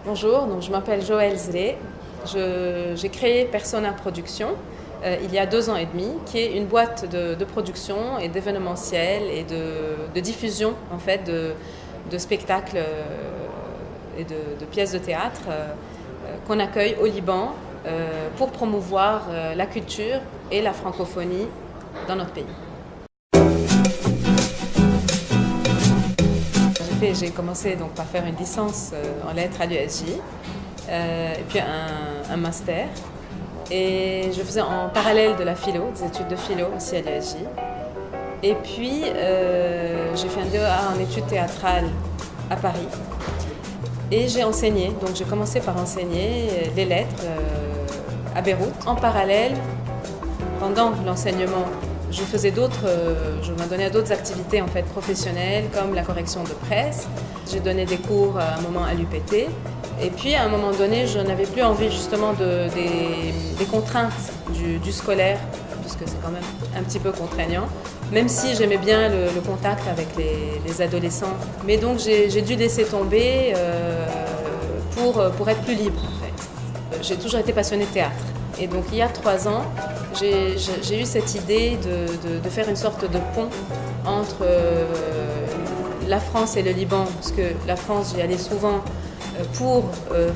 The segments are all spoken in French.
Bonjour, donc je m'appelle Joëlle Zlé. J'ai créé Persona Production il y a 2 ans et demi, qui est une boîte de production et d'événementiel et de diffusion en fait, de spectacles et de pièces de théâtre qu'on accueille au Liban pour promouvoir la culture et la francophonie dans notre pays. J'ai commencé donc par faire une licence en lettres à l'USJ, et puis un master. Et je faisais en parallèle de la philo, des études de philo aussi à l'USJ. Et puis j'ai fait un DEA en études théâtrales à Paris. Et j'ai enseigné, donc j'ai commencé par enseigner les lettres à Beyrouth. En parallèle, pendant l'enseignement, je me donnais à d'autres activités en fait, professionnelles, comme la correction de presse. J'ai donné des cours à un moment à l'UPT. Et puis, à un moment donné, je n'avais plus envie justement des contraintes du scolaire, puisque c'est quand même un petit peu contraignant, même si j'aimais bien le contact avec les adolescents. Mais donc, j'ai dû laisser tomber pour être plus libre, en fait. J'ai toujours été passionnée de théâtre. Et donc, il y a 3 ans, j'ai eu cette idée de faire une sorte de pont entre la France et le Liban, parce que la France, j'y allais souvent pour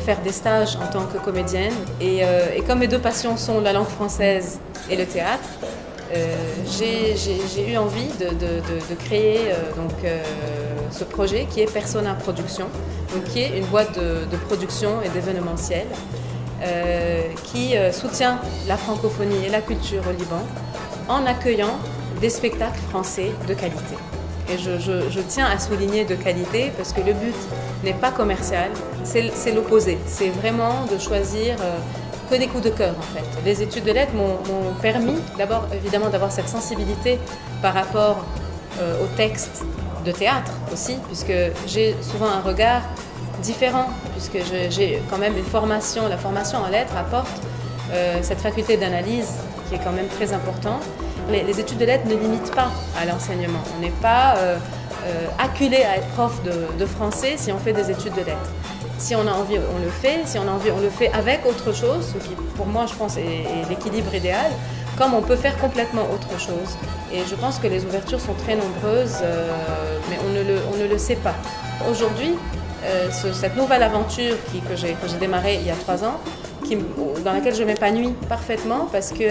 faire des stages en tant que comédienne. Et comme mes 2 passions sont la langue française et le théâtre, j'ai eu envie de créer ce projet qui est Persona Production, donc qui est une boîte de production et d'événementiel qui soutient la francophonie et la culture au Liban en accueillant des spectacles français de qualité. Et je tiens à souligner de qualité parce que le but n'est pas commercial, c'est l'opposé. C'est vraiment de choisir que des coups de cœur en fait. Les études de lettres m'ont permis d'abord évidemment d'avoir cette sensibilité par rapport au texte de théâtre aussi, puisque j'ai souvent un regard différent, puisque j'ai quand même une formation. La formation en lettres apporte cette faculté d'analyse qui est quand même très importante. Les études de lettres ne limitent pas à l'enseignement. On n'est pas acculé à être prof de français si on fait des études de lettres. Si on a envie, on le fait. Si on a envie, on le fait avec autre chose, ce qui, pour moi, je pense, est l'équilibre idéal, comme on peut faire complètement autre chose. Et je pense que les ouvertures sont très nombreuses, mais on ne le sait pas. Aujourd'hui, cette nouvelle aventure que j'ai démarrée il y a 3 ans, dans laquelle je m'épanouis parfaitement parce que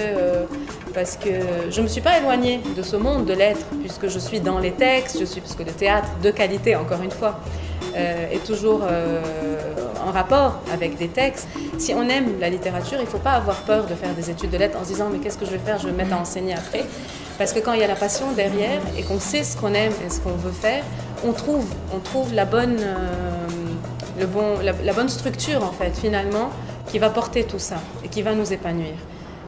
je ne me suis pas éloignée de ce monde de lettres, puisque je suis dans les textes, parce que le théâtre de qualité, encore une fois, est toujours en rapport avec des textes. Si on aime la littérature, il ne faut pas avoir peur de faire des études de lettres en se disant « mais qu'est-ce que je vais faire, je vais me mettre à enseigner après ». Parce que quand il y a la passion derrière et qu'on sait ce qu'on aime et ce qu'on veut faire, on trouve la bonne structure en fait finalement qui va porter tout ça et qui va nous épanouir.